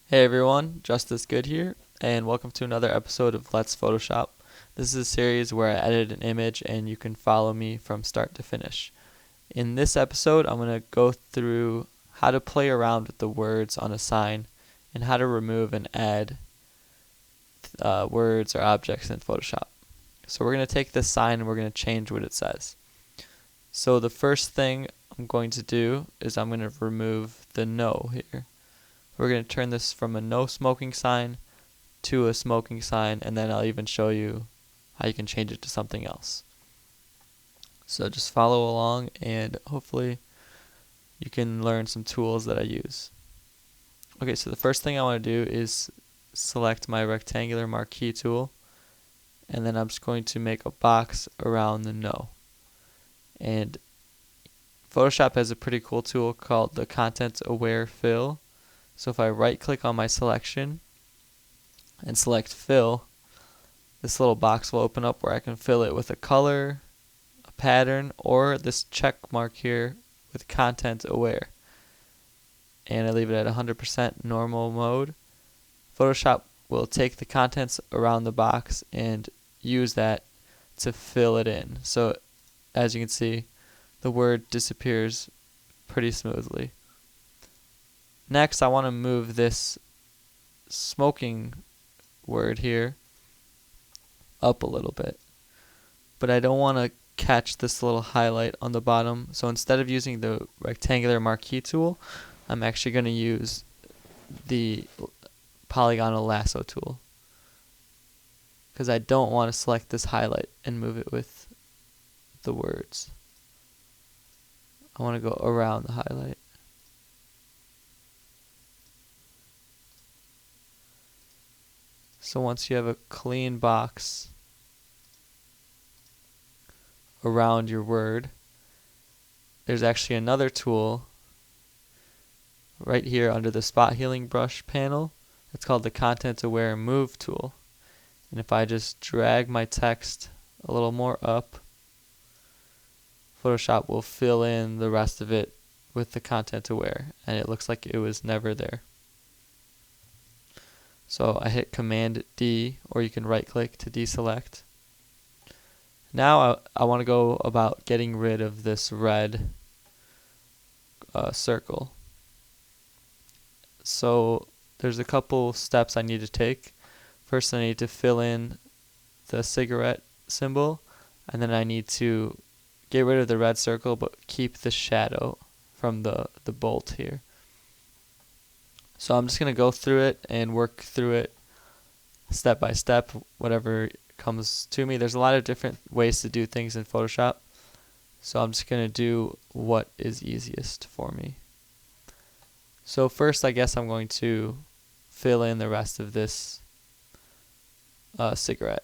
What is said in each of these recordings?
Hey everyone, Justice Good here, and welcome to another episode of Let's Photoshop. This is a series where I edit an image and you can follow me from start to finish. In this episode, I'm going to go through how to play around with the words on a sign and how to remove and add words or objects in Photoshop. So we're going to take this sign and we're going to change what it says. So the first thing I'm going to do is I'm going to remove the no here. We're going to turn this from a no smoking sign to a smoking sign, and then I'll even show you how you can change it to something else. So just follow along and hopefully you can learn some tools that I use. Okay, so the first thing I want to do is select my rectangular marquee tool, and then I'm just going to make a box around the no. And Photoshop has a pretty cool tool called the ContentAware Fill. So if I right click on my selection and select fill, this little box will open up where I can fill it with a color, a pattern, or this check mark here with content aware. And I leave it at 100% normal mode. Photoshop will take the contents around the box and use that to fill it in. So as you can see, the word disappears pretty smoothly. Next, I want to move this smoking word here up a little bit. But I don't want to catch this little highlight on the bottom. So instead of using the rectangular marquee tool, I'm actually going to use the polygonal lasso tool. Because I don't want to select this highlight and move it with the words. I want to go around the highlight. So once you have a clean box around your word, there's actually another tool right here under the spot healing brush panel. It's called the ContentAware Move tool. And if I just drag my text a little more up, Photoshop will fill in the rest of it with the content aware, and it looks like it was never there. So I hit Command D, or you can right click to deselect. Now I want to go about getting rid of this red circle. So there's a couple steps I need to take. First I need to fill in the cigarette symbol, and then I need to get rid of the red circle but keep the shadow from the bolt here. So I'm just going to go through it and work through it step by step, whatever comes to me. There's a lot of different ways to do things in Photoshop, so I'm just going to do what is easiest for me. So first, I guess I'm going to fill in the rest of this cigarette.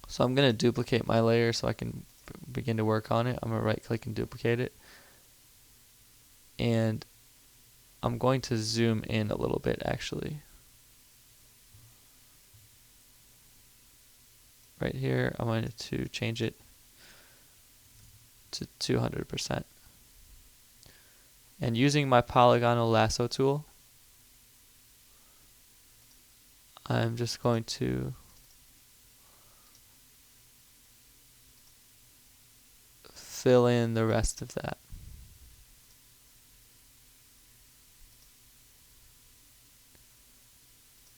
So I'm going to duplicate my layer so I can begin to work on it. I'm going to right click and duplicate it. And I'm going to zoom in a little bit actually. Right here, I'm going to change it to 200%. And using my polygonal lasso tool, I'm just going to fill in the rest of that.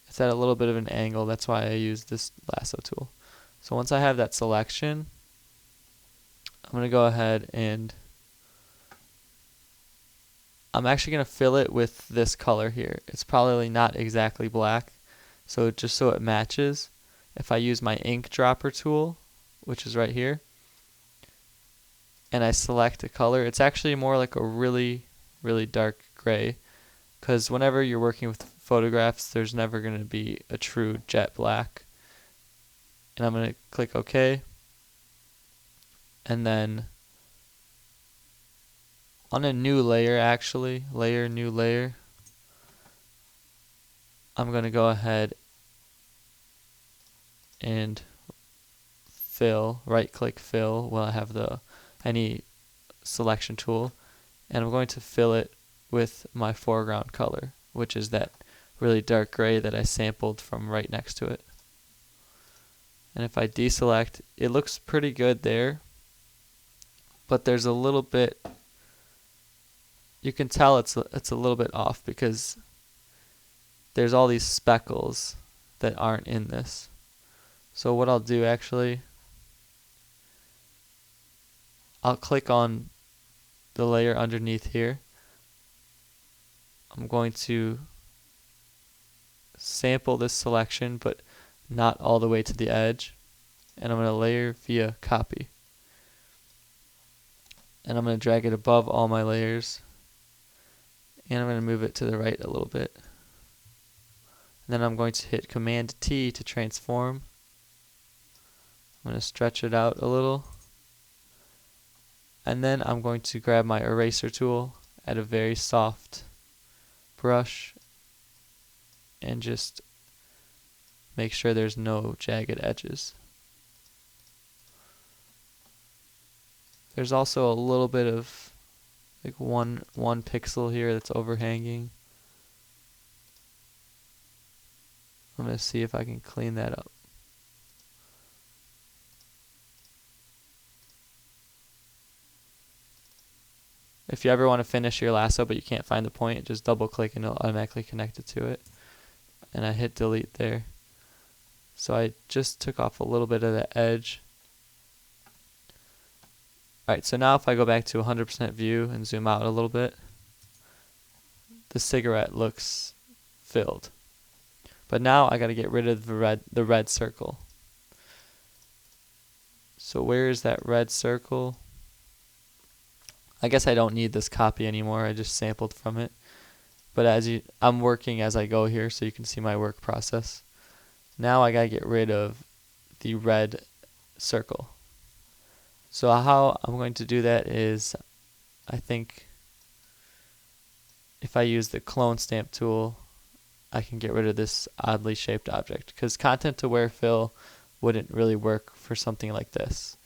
It's at a little bit of an angle, that's why I use this lasso tool. So once I have that selection, I'm going to go ahead and I'm actually going to fill it with this color here. It's probably not exactly black, so just so it matches, if I use my ink dropper tool, which is right here, and I select a color, it's actually more like a really dark gray, because whenever you're working with photographs, there's never going to be a true jet black. And I'm going to click OK. And then on a new layer, actually, new layer, I'm going to go ahead and fill, right click fill while I have any selection tool, and I'm going to fill it with my foreground color, which is that really dark gray that I sampled from right next to it. And if I deselect, it looks pretty good there, but there's a little bit, you can tell it's a little bit off because there's all these speckles that aren't in this. So what I'll do actually, I'll click on the layer underneath here. I'm going to sample this selection, but not all the way to the edge. And I'm going to layer via copy. And I'm going to drag it above all my layers. And I'm going to move it to the right a little bit. And then I'm going to hit Command T to transform. I'm going to stretch it out a little. And then I'm going to grab my eraser tool, add a very soft brush, and just make sure there's no jagged edges. There's also a little bit of like one pixel here that's overhanging. I'm going to see if I can clean that up. If you ever want to finish your lasso but you can't find the point, just double click and it'll automatically connect it to it. And I hit delete there. So I just took off a little bit of the edge. Alright, so now if I go back to 100% view and zoom out a little bit, the cigarette looks filled. But now I got to get rid of the red circle. So where is that red circle? I guess I don't need this copy anymore. I just sampled from it. But I'm working as I go here, so you can see my work process. Now I gotta get rid of the red circle. So how I'm going to do that is, I think if I use the clone stamp tool, I can get rid of this oddly shaped object, because ContentAware Fill wouldn't really work for something like this.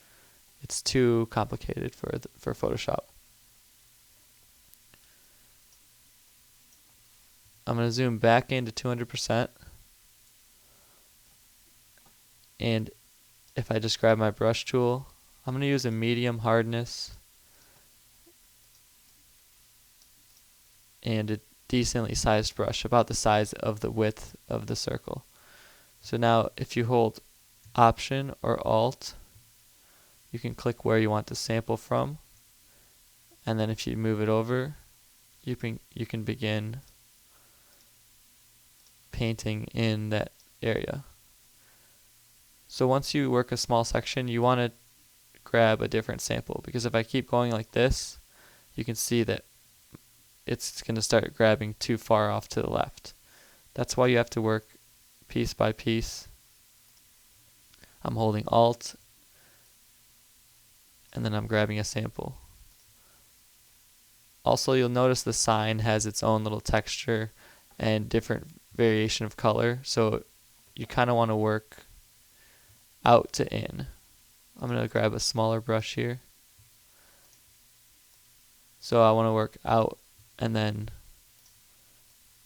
It's too complicated for Photoshop. I'm going to zoom back into 200%. And if I just grab my brush tool, I'm going to use a medium hardness and a decently sized brush, about the size of the width of the circle. So now if you hold Option or Alt, you can click where you want to sample from. And then if you move it over, you can begin painting in that area. So once you work a small section, you want to grab a different sample, because if I keep going like this, you can see that it's going to start grabbing too far off to the left. That's why you have to work piece by piece. I'm holding Alt, and then I'm grabbing a sample. Also, you'll notice the sign has its own little texture and different variation of color, so you kind of want to work out to in. I'm going to grab a smaller brush here. So I want to work out and then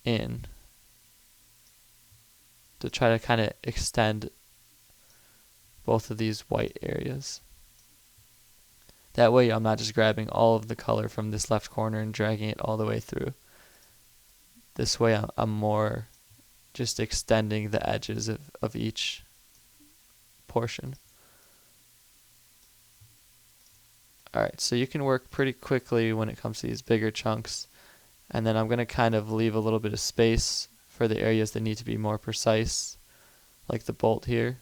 in to try to kind of extend both of these white areas. That way I'm not just grabbing all of the color from this left corner and dragging it all the way through. This way I'm more just extending the edges of each portion. Alright, so you can work pretty quickly when it comes to these bigger chunks. And then I'm going to kind of leave a little bit of space for the areas that need to be more precise, like the bolt here.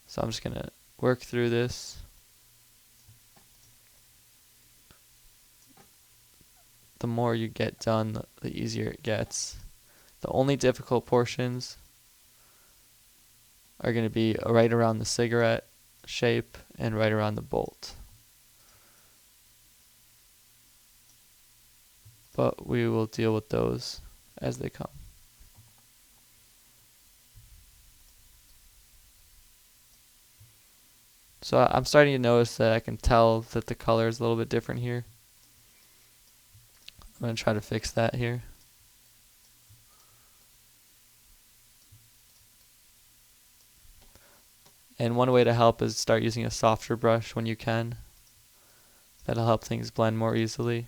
So I'm just going to work through this. The more you get done, the easier it gets. The only difficult portions are going to be right around the cigarette shape and right around the bolt. But we will deal with those as they come. So I'm starting to notice that I can tell that the color is a little bit different here. I'm going to try to fix that here. And one way to help is start using a softer brush when you can. That'll help things blend more easily.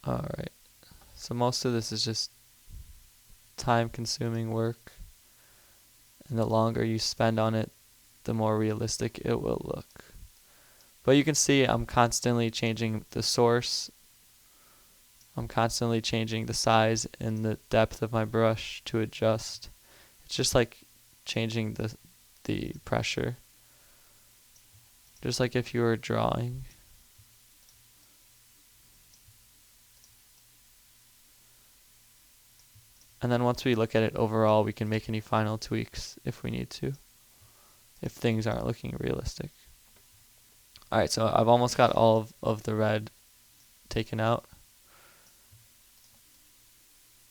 Alright, so most of this is just time-consuming work, and the longer you spend on it, the more realistic it will look. But you can see I'm constantly changing the source. I'm constantly changing the size and the depth of my brush to adjust. It's just like changing the pressure. Just like if you were drawing. And then once we look at it overall, we can make any final tweaks if we need to, if things aren't looking realistic. Alright, so I've almost got all of the red taken out.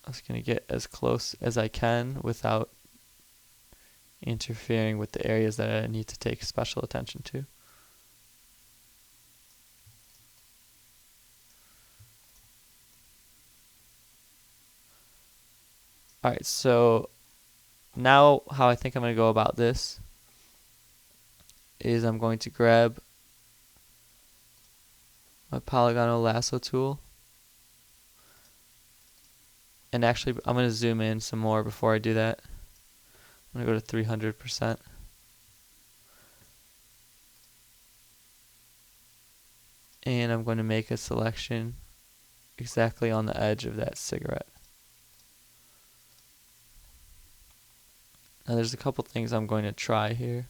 I'm just going to get as close as I can without interfering with the areas that I need to take special attention to. Alright, so now how I think I'm going to go about this is I'm going to grab my polygonal lasso tool, and actually I'm going to zoom in some more before I do that. I'm going to go to 300%. And I'm going to make a selection exactly on the edge of that cigarette. Now there's a couple things I'm going to try here.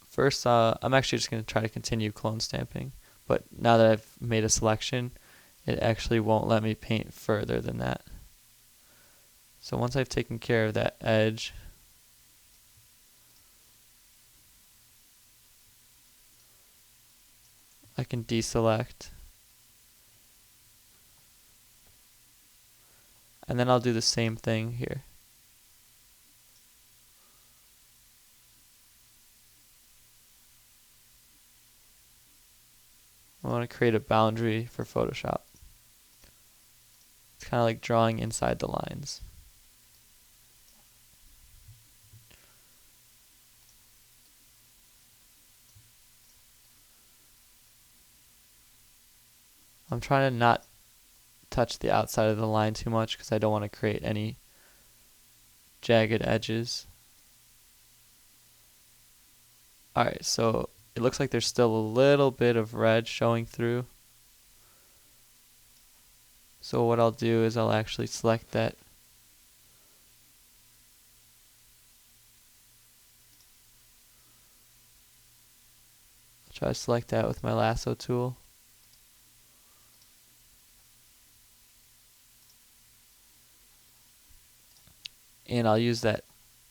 First, I'm actually just going to try to continue clone stamping, but now that I've made a selection, it actually won't let me paint further than that. So once I've taken care of that edge, I can deselect. And then I'll do the same thing here. I want to create a boundary for Photoshop. It's kind of like drawing inside the lines. I'm trying to not touch the outside of the line too much because I don't want to create any jagged edges. Alright, so it looks like there's still a little bit of red showing through. So what I'll do is I'll actually select that. I'll try to select that with my lasso tool. And I'll use that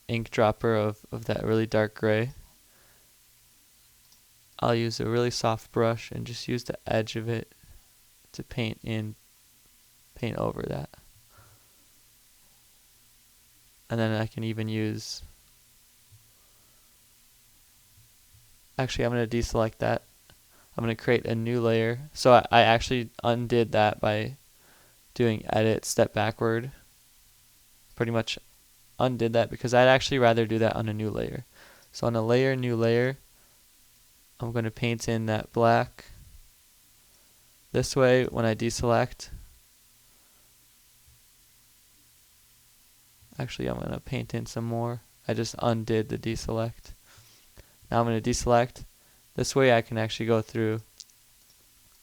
ink dropper of that really dark gray. I'll use a really soft brush and just use the edge of it to paint over that. And then I can even use, actually I'm going to deselect that. I'm going to create a new layer. So I actually undid that by doing edit, step backward. Pretty much undid that because I'd actually rather do that on a new layer. So on a layer, new layer, I'm going to paint in that black. This way, when I deselect, actually I'm going to paint in some more. I just undid the deselect. Now I'm going to deselect. This way I can actually go through,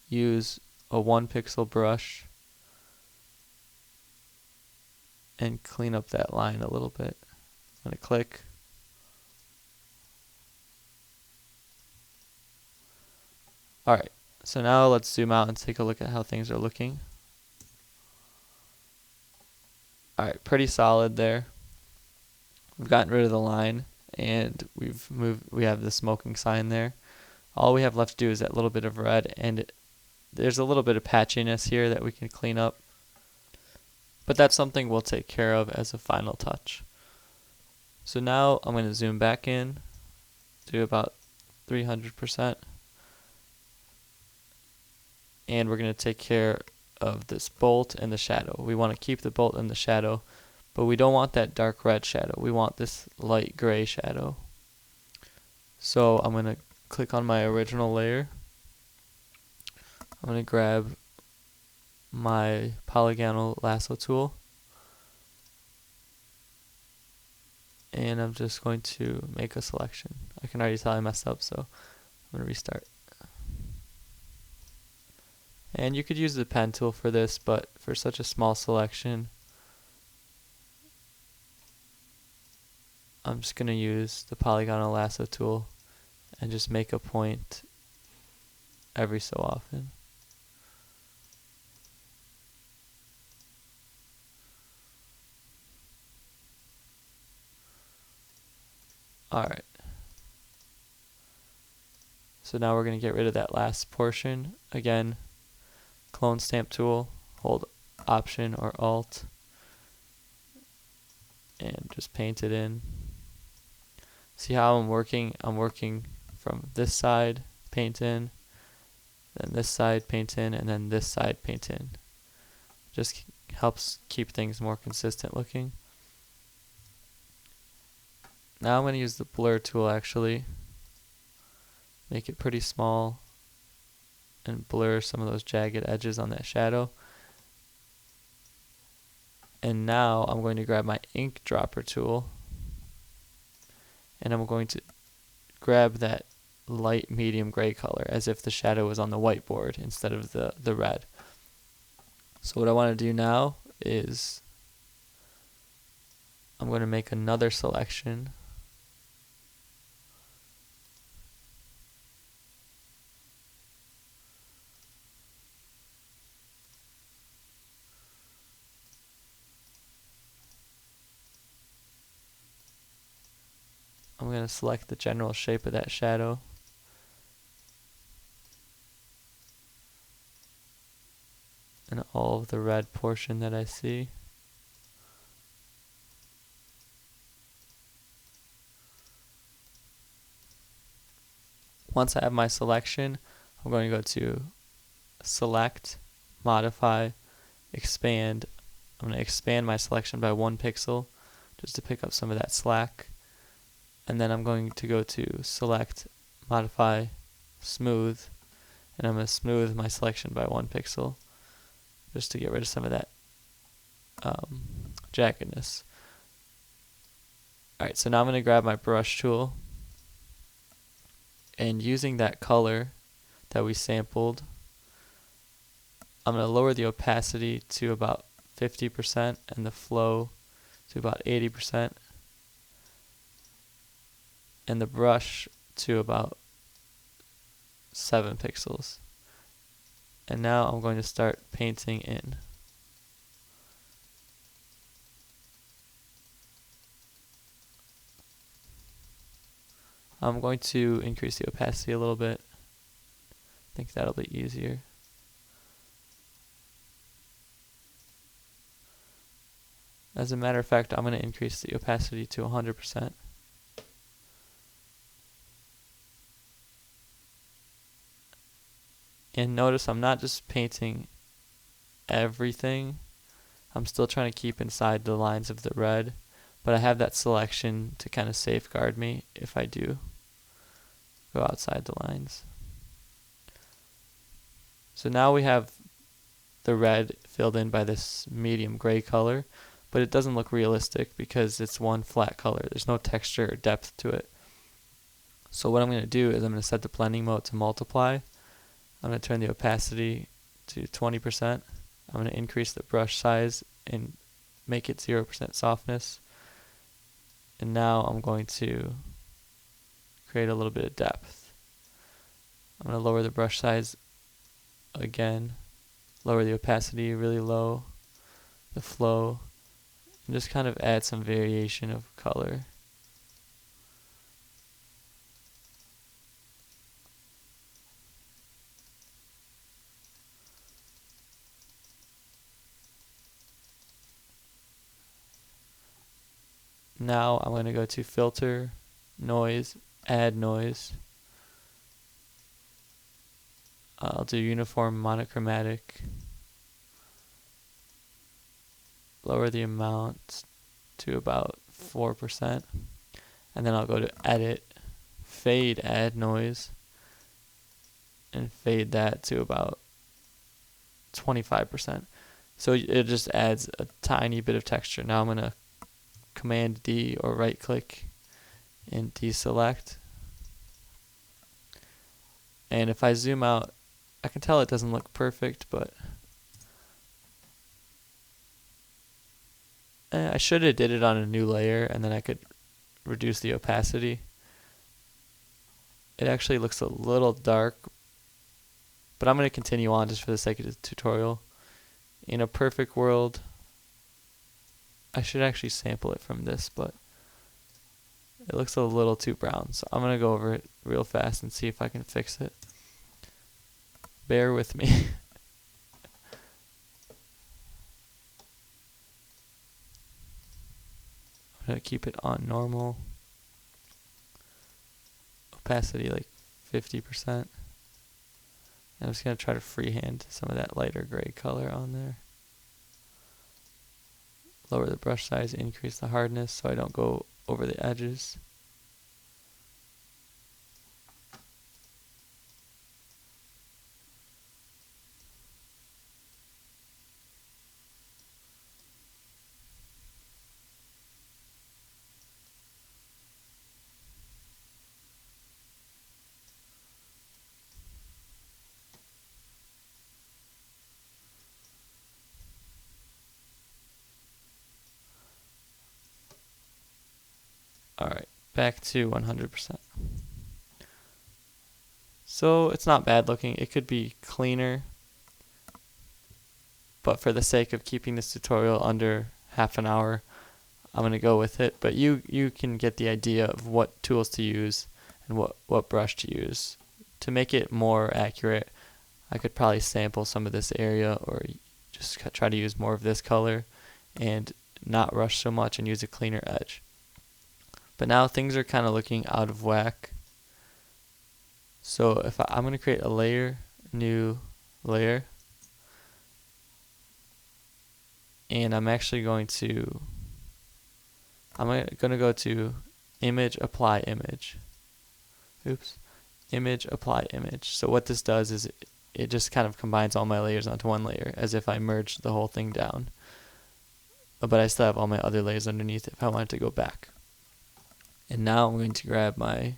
use a 1 pixel brush, and clean up that line a little bit. I'm going to click. Alright, so now let's zoom out and take a look at how things are looking. Alright, pretty solid there. We've gotten rid of the line and we have the smoking sign there. All we have left to do is that little bit of red, and there's a little bit of patchiness here that we can clean up, but that's something we'll take care of as a final touch. So now I'm going to zoom back in to about 300%, and we're going to take care of this bolt and the shadow. We want to keep the bolt and the shadow, but we don't want that dark red shadow. We want this light gray shadow. So I'm going to click on my original layer. I'm going to grab my polygonal lasso tool, and I'm just going to make a selection. I can already tell I messed up, so I'm going to restart. And you could use the pen tool for this, but for such a small selection, I'm just going to use the polygonal lasso tool and just make a point every so often. Alright. So now we're going to get rid of that last portion. Again, clone stamp tool, hold Option or Alt, and just paint it in. See how I'm working? I'm working from this side, paint in, then this side, paint in, and then this side, paint in. Just helps keep things more consistent looking. Now I'm going to use the blur tool actually, make it pretty small, and blur some of those jagged edges on that shadow. And now I'm going to grab my ink dropper tool, and I'm going to grab that light medium gray color as if the shadow was on the whiteboard instead of the red. So what I want to do now is I'm going to make another selection. I'm going to select the general shape of that shadow. And all of the red portion that I see. Once I have my selection, I'm going to go to Select, Modify, Expand. I'm going to expand my selection by 1 pixel just to pick up some of that slack. And then I'm going to go to Select, Modify, Smooth, and I'm going to smooth my selection by 1 pixel just to get rid of some of that jaggedness. Alright, so now I'm going to grab my brush tool, and using that color that we sampled, I'm going to lower the opacity to about 50% and the flow to about 80%. And the brush to about 7 pixels. And now I'm going to start painting in. I'm going to increase the opacity a little bit. I think that'll be easier. As a matter of fact, I'm going to increase the opacity to 100%. And notice I'm not just painting everything. I'm still trying to keep inside the lines of the red, but I have that selection to kind of safeguard me if I do go outside the lines. So now we have the red filled in by this medium gray color, but it doesn't look realistic because it's one flat color. There's no texture or depth to it. So what I'm going to do is I'm going to set the blending mode to multiply. I'm going to turn the opacity to 20%. I'm going to increase the brush size and make it 0% softness. And now I'm going to create a little bit of depth. I'm going to lower the brush size again, lower the opacity really low, the flow, and just kind of add some variation of color. Now I'm going to go to Filter, Noise, Add Noise. I'll do Uniform Monochromatic. Lower the amount to about 4%. And then I'll go to Edit, Fade Add Noise, and fade that to about 25%. So it just adds a tiny bit of texture. Now I'm going to Command D or right click and deselect. And if I zoom out, I can tell it doesn't look perfect, but I should have did it on a new layer and then I could reduce the opacity. It actually looks a little dark, but I'm going to continue on just for the sake of the tutorial. In a perfect world, I should actually sample it from this, but it looks a little too brown. So I'm going to go over it real fast and see if I can fix it. Bear with me. I'm going to keep it on normal. Opacity like 50%. And I'm just going to try to freehand some of that lighter gray color on there. Lower the brush size, increase the hardness so I don't go over the edges. Alright, back to 100%. So it's not bad looking. It could be cleaner, but for the sake of keeping this tutorial under half an hour, I'm going to go with it. But you can get the idea of what tools to use and what brush to use. To make it more accurate, I could probably sample some of this area or just try to use more of this color and not rush so much and use a cleaner edge. But now things are kind of looking out of whack. So if I'm going to create a layer, new layer, and I'm actually going to go to Image, Apply Image. Oops. Image, Apply Image. So what this does is it just kind of combines all my layers onto one layer, as if I merged the whole thing down. But I still have all my other layers underneath if I wanted to go back. And now I'm going to grab my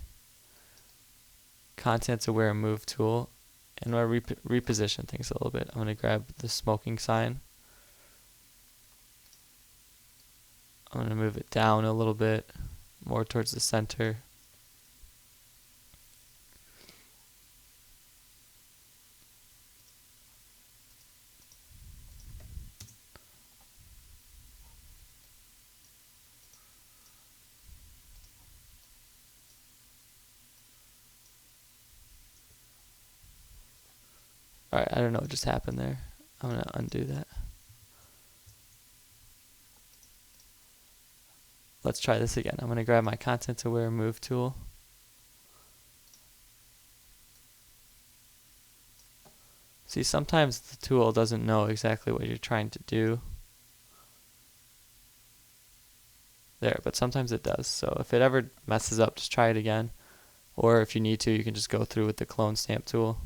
ContentAware Move tool and I'm going to reposition things a little bit. I'm going to grab the smoking sign. I'm going to move it down a little bit, more towards the center. Alright, I don't know what just happened there. I'm going to undo that. Let's try this again. I'm going to grab my ContentAware Move tool. See, sometimes the tool doesn't know exactly what you're trying to do. There, but sometimes it does. So if it ever messes up, just try it again. Or if you need to, you can just go through with the clone stamp tool.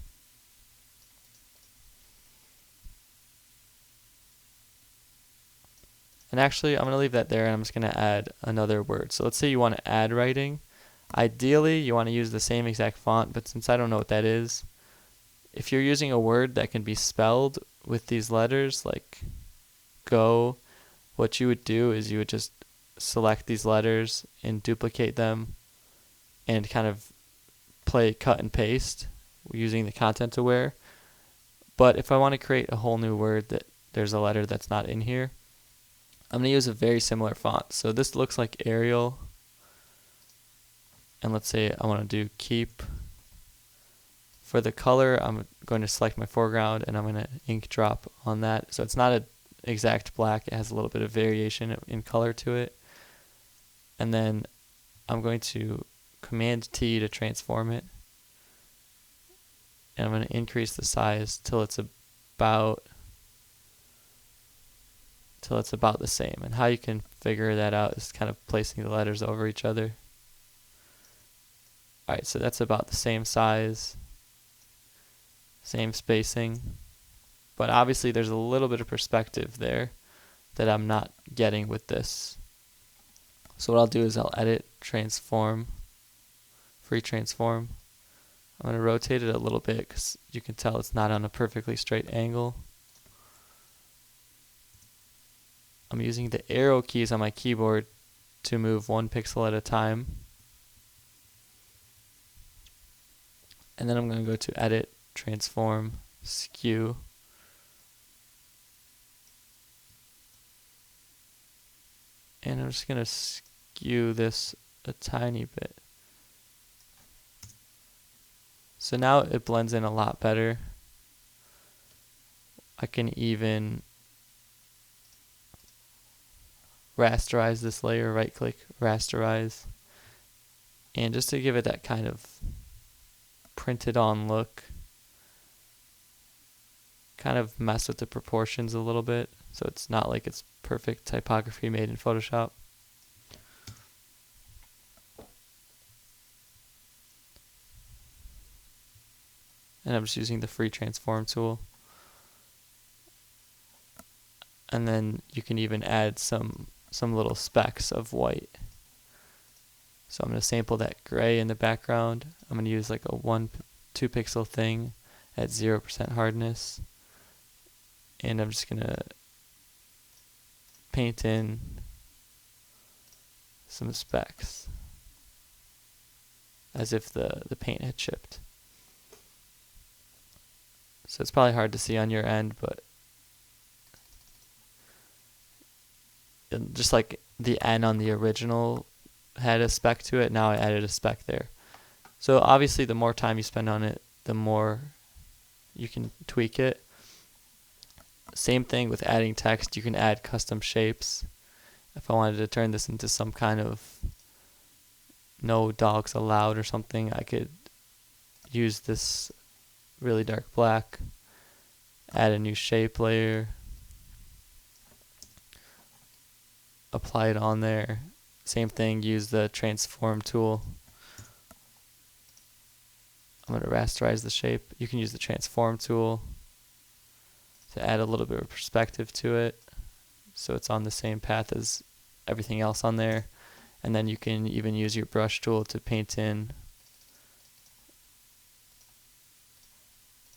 And actually, I'm going to leave that there and I'm just going to add another word. So let's say you want to add writing. Ideally, you want to use the same exact font, but since I don't know what that is, if you're using a word that can be spelled with these letters, like go, what you would do is you would just select these letters and duplicate them and kind of play cut and paste using the ContentAware. But if I want to create a whole new word that there's a letter that's not in here, I'm going to use a very similar font. So this looks like Arial. And let's say I want to do keep. For the color, I'm going to select my foreground and I'm going to ink drop on that. So it's not an exact black. It has a little bit of variation in color to it. and then I'm going to Command T to transform it, and I'm going to increase the size till it's about the same. And how you can figure that out is kind of placing the letters over each other. Alright, so that's about the same size, same spacing, but obviously there's a little bit of perspective there that I'm not getting with this. So what I'll do is I'll edit, transform, free transform. I'm going to rotate it a little bit because you can tell it's not on a perfectly straight angle. I'm using the arrow keys on my keyboard to move 1 pixel at a time. And then I'm going to go to Edit, Transform, Skew. And I'm just going to skew this a tiny bit. So now it blends in a lot better. I can even rasterize this layer, right click, rasterize. And just to give it that kind of printed on look, kind of mess with the proportions a little bit so it's not like it's perfect typography made in Photoshop. And I'm just using the free transform tool. And then you can even add some little specks of white. So I'm going to sample that gray in the background. I'm going to use like a 1-2 pixel thing at 0% hardness. And I'm just going to paint in some specks as if the paint had chipped. So it's probably hard to see on your end, but just like the N on the original had a speck to it, now I added a speck there. So obviously the more time you spend on it, the more you can tweak it. Same thing with adding text, you can add custom shapes. If I wanted to turn this into some kind of no dogs allowed or something, I could use this really dark black, add a new shape layer, apply it on there. Same thing, use the transform tool. I'm going to rasterize the shape. You can use the transform tool to add a little bit of perspective to it so it's on the same path as everything else on there. And then you can even use your brush tool to paint in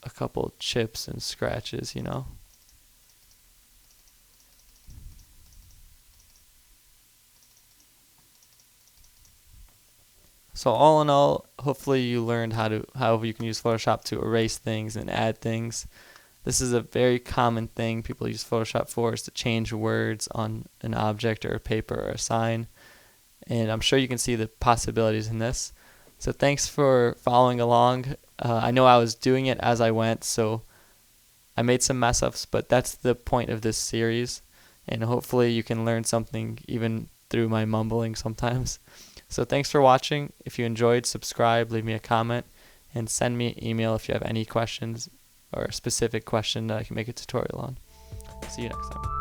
a couple chips and scratches, you know. So all in all, hopefully you learned how you can use Photoshop to erase things and add things. This is a very common thing people use Photoshop for, is to change words on an object or a paper or a sign. And I'm sure you can see the possibilities in this. So thanks for following along. I know I was doing it as I went, so I made some mess ups, but that's the point of this series. And hopefully you can learn something even through my mumbling sometimes. So thanks for watching. If you enjoyed, subscribe, leave me a comment, and send me an email if you have any questions or a specific question that I can make a tutorial on. See you next time.